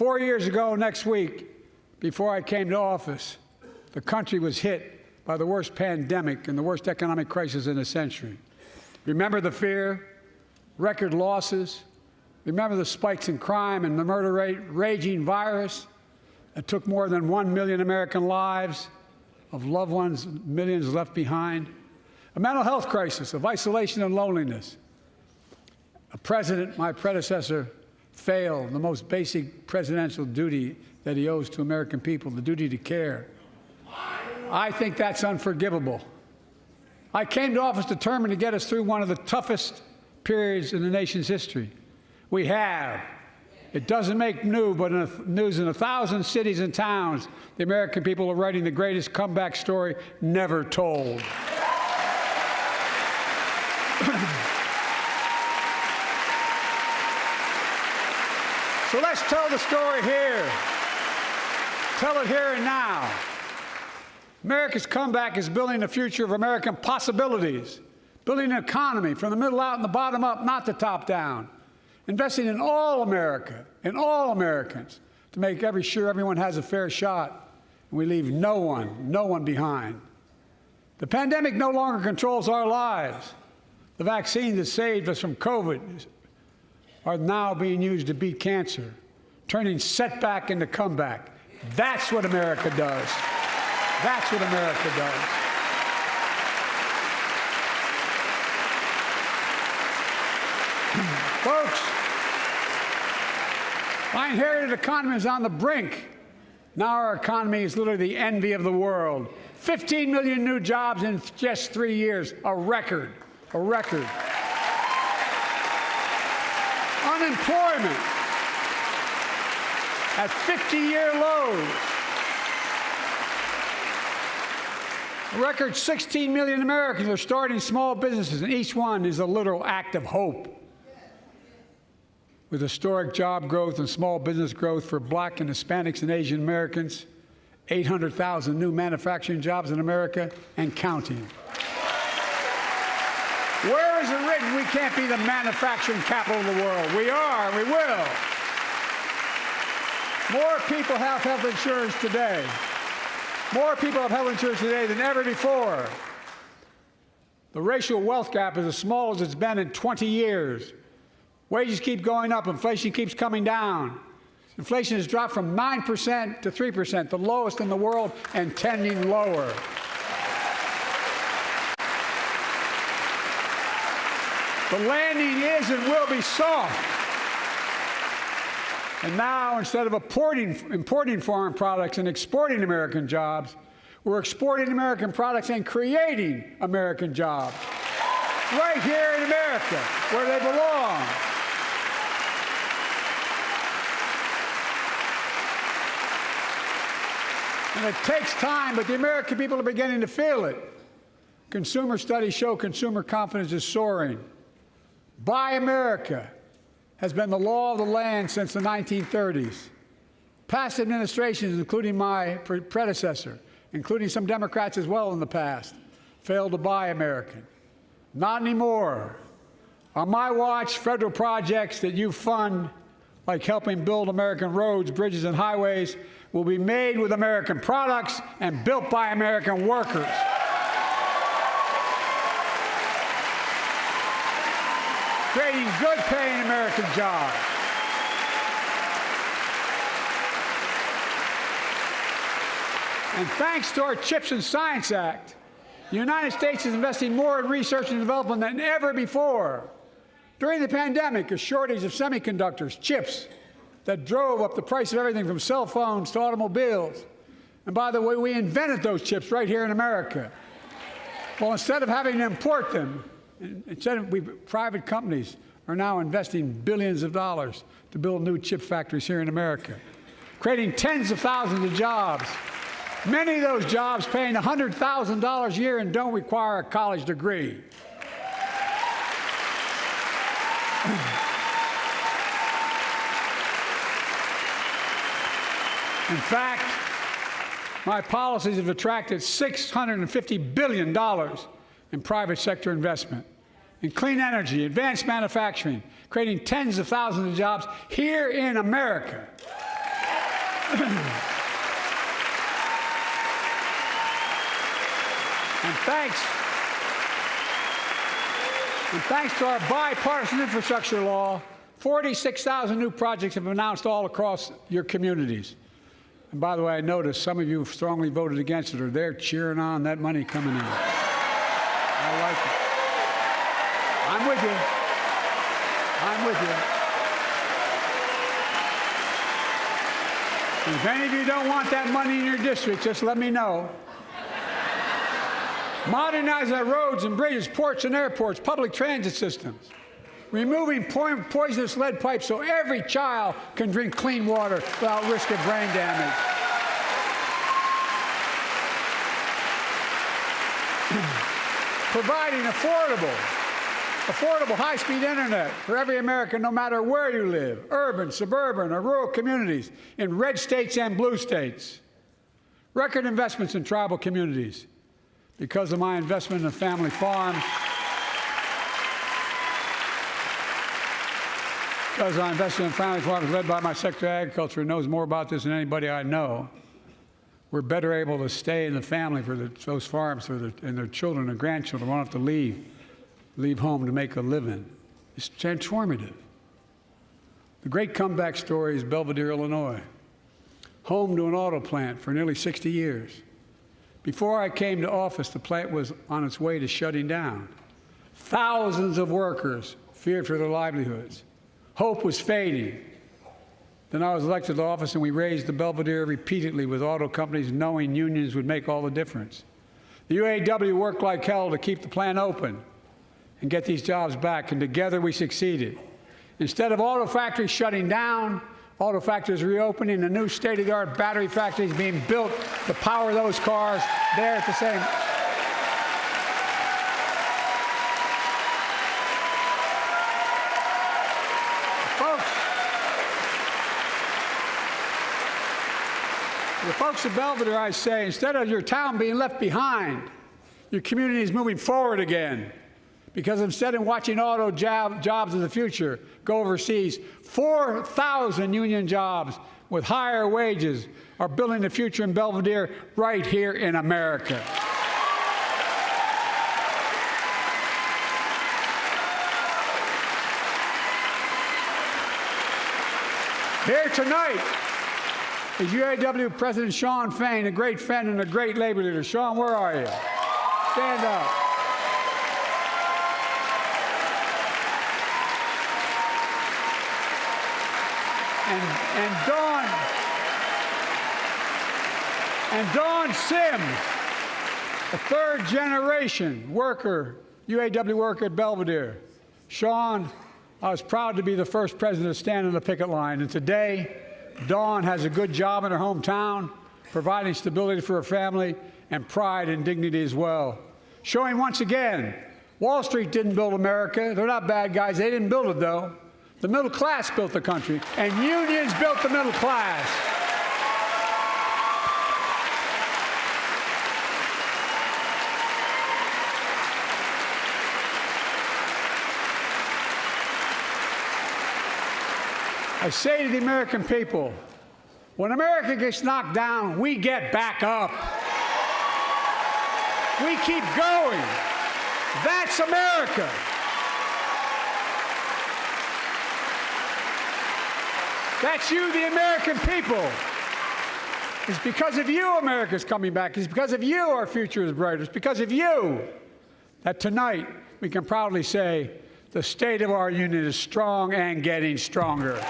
4 years ago next week, before I came to office, the country was hit by the worst pandemic and the worst economic crisis in a century. Remember the fear, record losses? Remember the spikes in crime and the murder rate, raging virus that took more than 1 million American lives, of loved ones, millions left behind? A mental health crisis of isolation and loneliness. A president, my predecessor, failed the most basic presidential duty that he owes to American people, the duty to care. I think that's unforgivable. I came to office determined to get us through one of the toughest periods in the nation's history. We have. It doesn't make news, but in 1,000 cities and towns, the American people are writing the greatest comeback story never told. So let's tell the story here. Tell it here and now. America's comeback is building the future of American possibilities, building an economy from the middle out and the bottom up, not the top down. Investing in all America, in all Americans, to make sure everyone has a fair shot, and we leave no one behind. The pandemic no longer controls our lives. The vaccines that saved us from COVID are now being used to beat cancer, turning setback into comeback. That's what America does. That's what America does. Folks, my inherited economy is on the brink. Now our economy is literally the envy of the world. 15 million new jobs in just 3 years, a record, a record. Unemployment at 50-year lows. A record 16 million Americans are starting small businesses, and each one is a literal act of hope. With historic job growth and small business growth for Black and Hispanics and Asian Americans, 800,000 new manufacturing jobs in America and counting. Where is it written we can't be the manufacturing capital of the world? We are, and we will. More people have health insurance today. More people have health insurance today than ever before. The racial wealth gap is as small as it's been in 20 years. Wages keep going up. Inflation keeps coming down. Inflation has dropped from 9% to 3%, the lowest in the world, and tending lower. The landing is and will be soft. And now, instead of importing foreign products and exporting American jobs, we're exporting American products and creating American jobs right here in America, where they belong. And it takes time, but the American people are beginning to feel it. Consumer studies show consumer confidence is soaring. Buy America has been the law of the land since the 1930s. Past administrations, including my predecessor, including some Democrats as well in the past, failed to buy American. Not anymore. On my watch, federal projects that you fund, like helping build American roads, bridges, and highways, will be made with American products and built by American workers. Creating good-paying American jobs. And thanks to our CHIPS and Science Act, the United States is investing more in research and development than ever before. During the pandemic, a shortage of semiconductors, chips, that drove up the price of everything from cell phones to automobiles. And by the way, we invented those chips right here in America. Well, instead of having to import them, private companies are now investing billions of dollars to build new chip factories here in America, creating tens of thousands of jobs. Many of those jobs paying $100,000 a year and don't require a college degree. In fact, my policies have attracted $650 billion in private sector investment in clean energy, advanced manufacturing, creating tens of thousands of jobs here in America. Thanks to our bipartisan infrastructure law, 46,000 new projects have been announced all across your communities. And by the way, I noticed some of you strongly voted against it, or they're cheering on that money coming in. I like it. I'm with you. I'm with you. And if any of you don't want that money in your district, just let me know. Modernize our roads and bridges, ports and airports, public transit systems. Removing poisonous lead pipes so every child can drink clean water without risk of brain damage. Providing affordable high-speed internet for every American, no matter where you live, urban, suburban, or rural communities, in red states and blue states. Record investments in tribal communities. Because of my investment in family farms, because I invested in family farms led by my Secretary of Agriculture, who knows more about this than anybody I know, we're better able to stay in the family for those farms and their children and grandchildren won't have to leave home to make a living. It's transformative. The great comeback story is Belvidere, Illinois, home to an auto plant for nearly 60 years. Before I came to office, the plant was on its way to shutting down. Thousands of workers feared for their livelihoods. Hope was fading. Then I was elected to office, and we raised the Belvidere repeatedly with auto companies, knowing unions would make all the difference. The UAW worked like hell to keep the plant open and get these jobs back, and together we succeeded. Instead of auto factories shutting down, auto factories reopening, and new state-of-the-art battery factories being built to power those cars there at the same. The folks at Belvidere, I say, instead of your town being left behind, your community is moving forward again. Because instead of watching auto jobs of the future go overseas, 4,000 union jobs with higher wages are building the future in Belvidere right here in America. Here tonight is UAW President Shawn Fain, a great friend and a great labor leader. Shawn, where are you? Stand up. And Dawn Sims, a third-generation worker, UAW worker at Belvidere. Shawn, I was proud to be the first president to stand on the picket line, and today, Dawn has a good job in her hometown, providing stability for her family and pride and dignity as well. Showing once again, Wall Street didn't build America. They're not bad guys. They didn't build it, though. The middle class built the country, and unions built the middle class. I say to the American people, when America gets knocked down, we get back up. We keep going. That's America. That's you, the American people. It's because of you America's coming back. It's because of you our future is brighter. It's because of you that tonight we can proudly say the state of our union is strong and getting stronger.